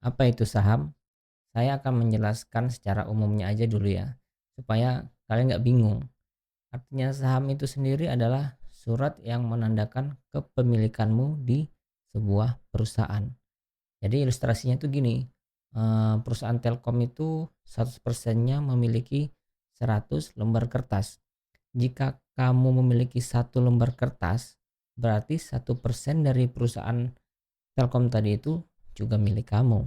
Apa itu saham? Saya akan menjelaskan secara umumnya aja dulu ya, supaya kalian nggak bingung. Artinya saham itu sendiri adalah surat yang menandakan kepemilikanmu di sebuah perusahaan. Jadi ilustrasinya tuh gini, perusahaan Telkom itu 100%-nya memiliki 100 lembar kertas. Jika kamu memiliki satu lembar kertas, berarti 1% dari perusahaan Telkom tadi itu juga milik kamu.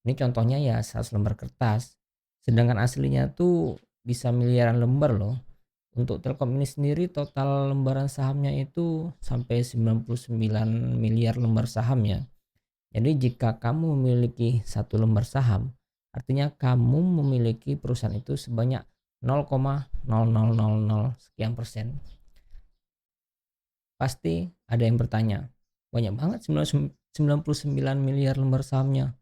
Ini contohnya ya 100 lembar kertas. Sedangkan aslinya tuh bisa miliaran lembar loh. Untuk Telkom ini sendiri total lembaran sahamnya itu sampai 99 miliar lembar saham ya. Jadi jika kamu memiliki satu lembar saham, artinya kamu memiliki perusahaan itu sebanyak 0,0000 sekian persen. Pasti ada yang bertanya, banyak banget 99 miliar lembar sahamnya.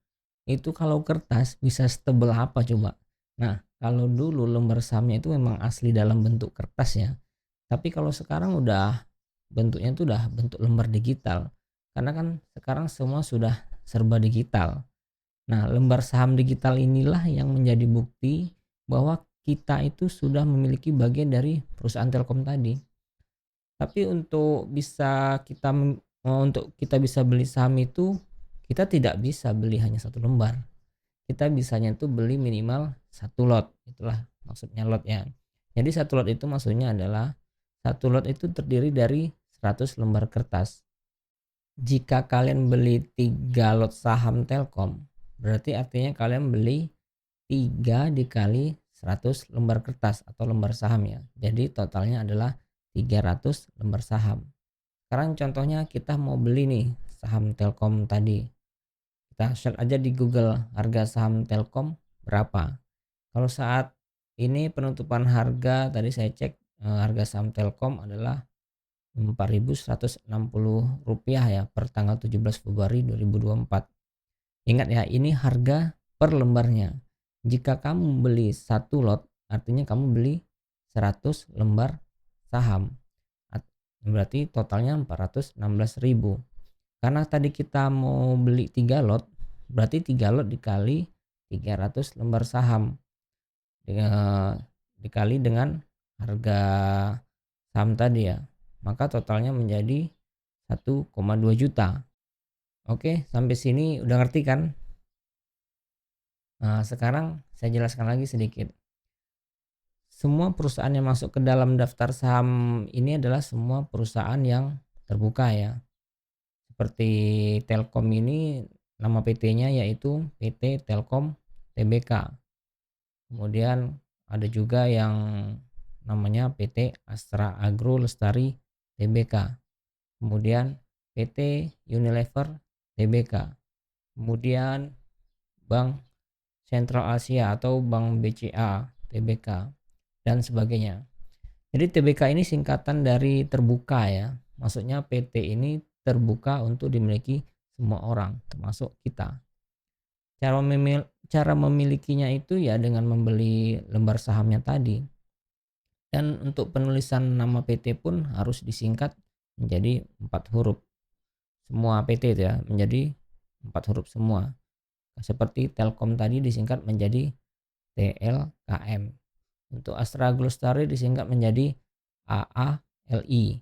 Itu kalau kertas bisa setebal apa coba? Nah, kalau dulu lembar sahamnya itu memang asli dalam bentuk kertas ya. Tapi kalau sekarang udah bentuknya itu udah bentuk lembar digital. Karena kan sekarang semua sudah serba digital. Nah, lembar saham digital inilah yang menjadi bukti bahwa kita itu sudah memiliki bagian dari perusahaan Telkom tadi. Tapi untuk kita bisa beli saham itu, kita tidak bisa beli hanya satu lembar. Kita bisanya itu beli minimal satu lot. Itulah maksudnya lot ya. Jadi satu lot itu maksudnya adalah satu lot itu terdiri dari 100 lembar kertas. Jika kalian beli 3 lot saham Telkom, berarti artinya kalian beli 3 dikali 100 lembar kertas atau lembar saham ya. Jadi totalnya adalah 300 lembar saham. Sekarang contohnya kita mau beli nih saham Telkom tadi. Kita search aja di Google harga saham Telkom berapa. Kalau saat ini penutupan harga tadi saya cek, harga saham Telkom adalah Rp4.160 ya per tanggal 17 Februari 2024. Ingat ya, ini harga per lembarnya. Jika kamu beli satu lot, artinya kamu beli 100 lembar saham. Berarti totalnya 416.000. Karena tadi kita mau beli 3 lot, berarti 3 lot dikali 300 lembar saham. Dikali dengan harga saham tadi ya. Maka totalnya menjadi 1,2 juta. Oke, sampai sini udah ngerti kan? Nah, sekarang saya jelaskan lagi sedikit. Semua perusahaan yang masuk ke dalam daftar saham ini adalah semua perusahaan yang terbuka ya. Seperti Telkom ini nama PT-nya yaitu PT Telkom Tbk. Kemudian ada juga yang namanya PT Astra Agro Lestari Tbk. Kemudian PT Unilever Tbk. Kemudian Bank Sentral Asia atau Bank BCA Tbk dan sebagainya. Jadi Tbk ini singkatan dari terbuka ya. Maksudnya PT ini terbuka untuk dimiliki semua orang termasuk kita. Cara memilikinya itu ya dengan membeli lembar sahamnya tadi. Dan untuk penulisan nama PT pun harus disingkat menjadi 4 huruf. Semua PT itu ya menjadi 4 huruf semua. Seperti Telkom tadi disingkat menjadi TLKM. Untuk Astra Glostari disingkat menjadi AALI.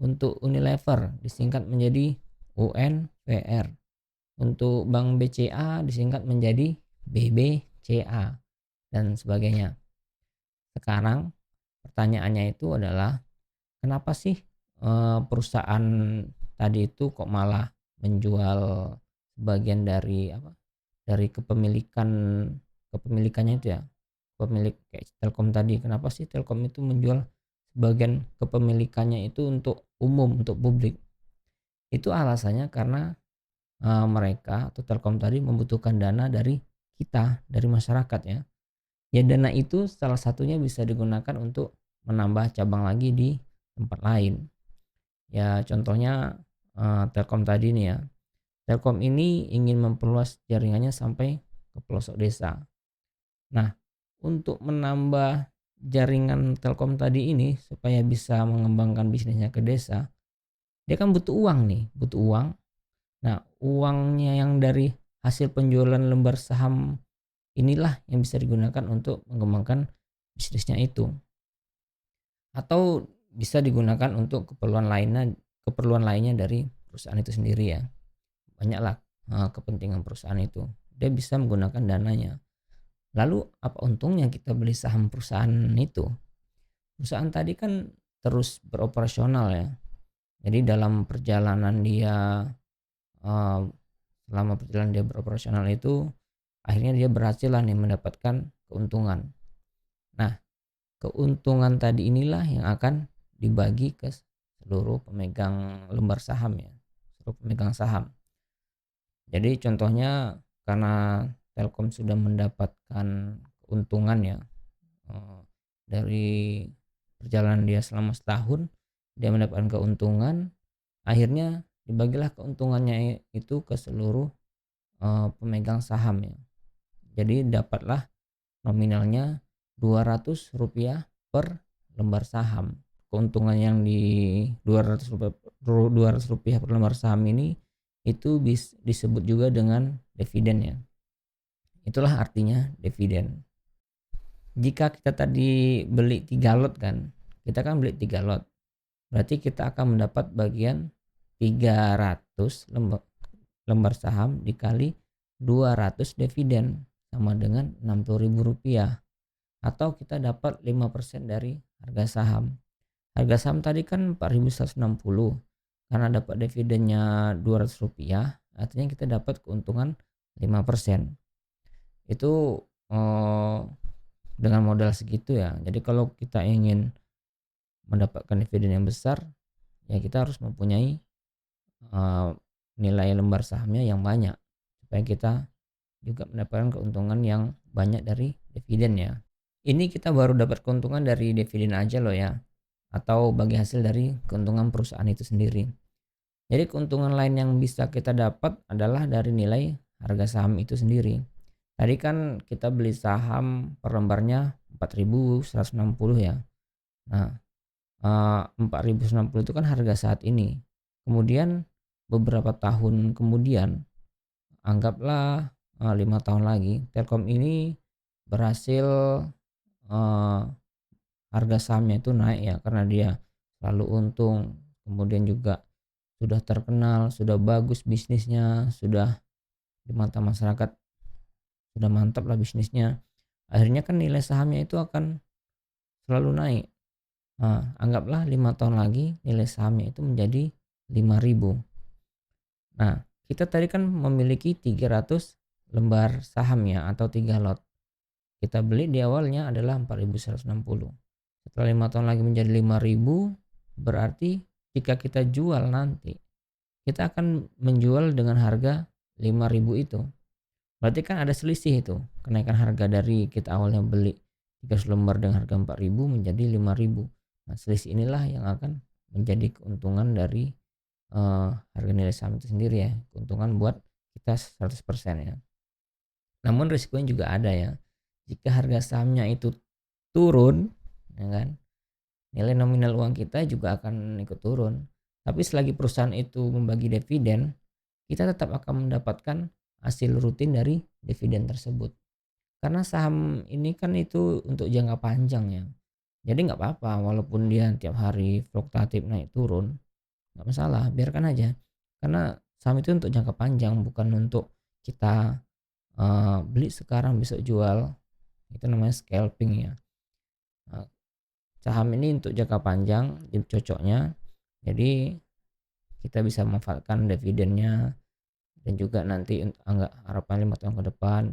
Untuk Unilever disingkat menjadi UNVR. Untuk Bank BCA disingkat menjadi BBCA dan sebagainya. Sekarang pertanyaannya itu adalah kenapa sih perusahaan tadi itu kok malah menjual sebagian dari kepemilikannya itu ya, pemilik kayak Telkom tadi. Kenapa sih Telkom itu menjual sebagian kepemilikannya itu untuk umum, untuk publik? Itu alasannya karena mereka atau Telkom tadi membutuhkan dana dari kita, dari masyarakat ya. Ya dana itu salah satunya bisa digunakan untuk menambah cabang lagi di tempat lain. Ya contohnya Telkom tadi nih ya. Telkom ini ingin memperluas jaringannya sampai ke pelosok desa. Nah, untuk menambah jaringan Telkom tadi ini supaya bisa mengembangkan bisnisnya ke desa, dia kan butuh uang nih, butuh uang. Nah, uangnya yang dari hasil penjualan lembar saham inilah yang bisa digunakan untuk mengembangkan bisnisnya itu. Atau bisa digunakan untuk keperluan lainnya dari perusahaan itu sendiri ya. Banyaklah kepentingan perusahaan itu. Dia bisa menggunakan dananya. Lalu apa untungnya kita beli saham perusahaan itu? Perusahaan tadi kan terus beroperasional ya. Jadi dalam perjalanan dia eh, selama perjalanan dia beroperasional itu akhirnya dia berhasil lah nih mendapatkan keuntungan. Nah, keuntungan tadi inilah yang akan dibagi ke seluruh pemegang lembar saham ya, seluruh pemegang saham. Jadi contohnya karena Telkom sudah mendapatkan keuntungan ya dari perjalanan dia selama setahun, dia mendapatkan keuntungan, akhirnya dibagilah keuntungannya itu ke seluruh pemegang saham ya. Jadi dapatlah nominalnya Rp200 per lembar saham. Keuntungan yang di Rp200 per lembar saham ini itu disebut juga dengan dividen ya. Itulah artinya dividen. Jika kita tadi beli 3 lot kan, kita kan beli 3 lot. Berarti kita akan mendapat bagian 300 lembar saham dikali 200 dividen sama dengan Rp60.000. Atau kita dapat 5% dari harga saham. Harga saham tadi kan 4.160. Karena dapat dividennya Rp200, artinya kita dapat keuntungan 5%. Itu dengan modal segitu ya. Jadi kalau kita ingin mendapatkan dividen yang besar, ya kita harus mempunyai nilai lembar sahamnya yang banyak supaya kita juga mendapatkan keuntungan yang banyak dari dividen ya. Ini kita baru dapat keuntungan dari dividen aja loh ya, atau bagi hasil dari keuntungan perusahaan itu sendiri. Jadi keuntungan lain yang bisa kita dapat adalah dari nilai harga saham itu sendiri. Tadi kan kita beli saham per lembarnya 4.160 ya. Nah, 4.160 itu kan harga saat ini. Kemudian beberapa tahun kemudian, anggaplah 5 tahun lagi, Telkom ini berhasil harga sahamnya itu naik ya, karena dia selalu untung, kemudian juga sudah terkenal, sudah bagus bisnisnya, sudah di mata masyarakat sudah mantap lah bisnisnya. Akhirnya kan nilai sahamnya itu akan selalu naik. Nah, anggaplah 5 tahun lagi nilai sahamnya itu menjadi 5.000. Nah, kita tadi kan memiliki 300 lembar saham ya, atau 3 lot. Kita beli di awalnya adalah 4.160. Setelah 5 tahun lagi menjadi 5.000, berarti jika kita jual nanti, kita akan menjual dengan harga 5.000 itu. Berarti kan ada selisih itu, kenaikan harga dari kita awalnya beli 300 lembar dengan harga 4.000 menjadi 5.000. Nah, selisih inilah yang akan menjadi keuntungan dari harga nilai saham itu sendiri ya, keuntungan buat kita 100% ya. Namun risikonya juga ada ya. Jika harga sahamnya itu turun, ya kan, nilai nominal uang kita juga akan ikut turun. Tapi selagi perusahaan itu membagi dividen, kita tetap akan mendapatkan hasil rutin dari dividen tersebut. Karena saham ini kan itu untuk jangka panjang ya. Jadi nggak apa-apa walaupun dia tiap hari fluktuatif naik turun, nggak masalah, biarkan aja. Karena saham itu untuk jangka panjang, bukan untuk kita beli sekarang besok jual. Itu namanya scalping ya. Nah, saham ini untuk jangka panjang cocoknya, jadi kita bisa memanfaatkan dividennya, dan juga nanti harapan 5 tahun ke depan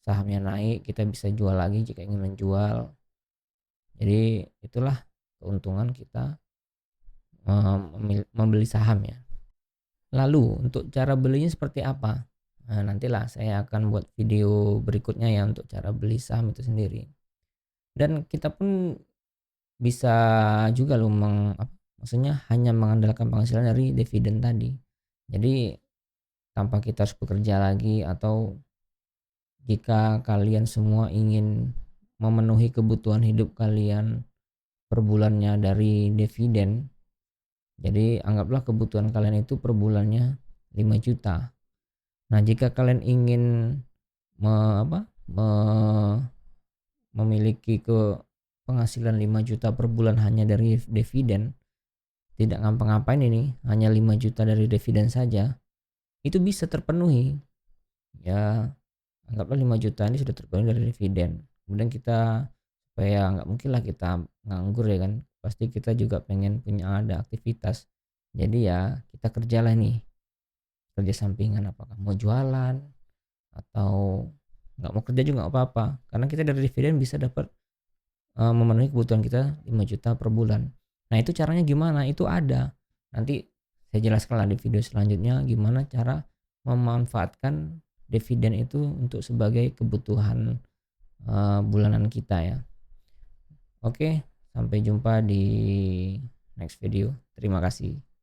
sahamnya naik, kita bisa jual lagi jika ingin menjual. Jadi itulah keuntungan kita membeli saham ya. Lalu untuk cara belinya seperti apa? Nah, nantilah saya akan buat video berikutnya ya untuk cara beli saham itu sendiri. Dan kita pun bisa juga loh maksudnya hanya mengandalkan penghasilan dari dividen tadi. Jadi tanpa kita harus bekerja lagi, atau jika kalian semua ingin memenuhi kebutuhan hidup kalian per bulannya dari dividen, jadi anggaplah kebutuhan kalian itu per bulannya 5 juta. Nah, jika kalian ingin me apa, me memiliki penghasilan 5 juta per bulan hanya dari dividen, tidak ngapa-ngapain ini, hanya 5 juta dari dividen saja, itu bisa terpenuhi. Ya, anggaplah 5 juta ini sudah terpenuhi dari dividen. Kemudian kita, supaya nggak mungkin lah kita nganggur ya kan, pasti kita juga pengen punya ada aktivitas. Jadi ya kita kerjalah nih, kerja sampingan, apakah mau jualan atau nggak mau kerja juga nggak apa-apa, karena kita dari dividen bisa dapat memenuhi kebutuhan kita 5 juta per bulan. Nah, itu caranya gimana? Itu ada. Nanti saya jelaskan lah di video selanjutnya gimana cara memanfaatkan dividen itu untuk sebagai kebutuhan bulanan kita ya. Oke, sampai jumpa di next video. Terima kasih.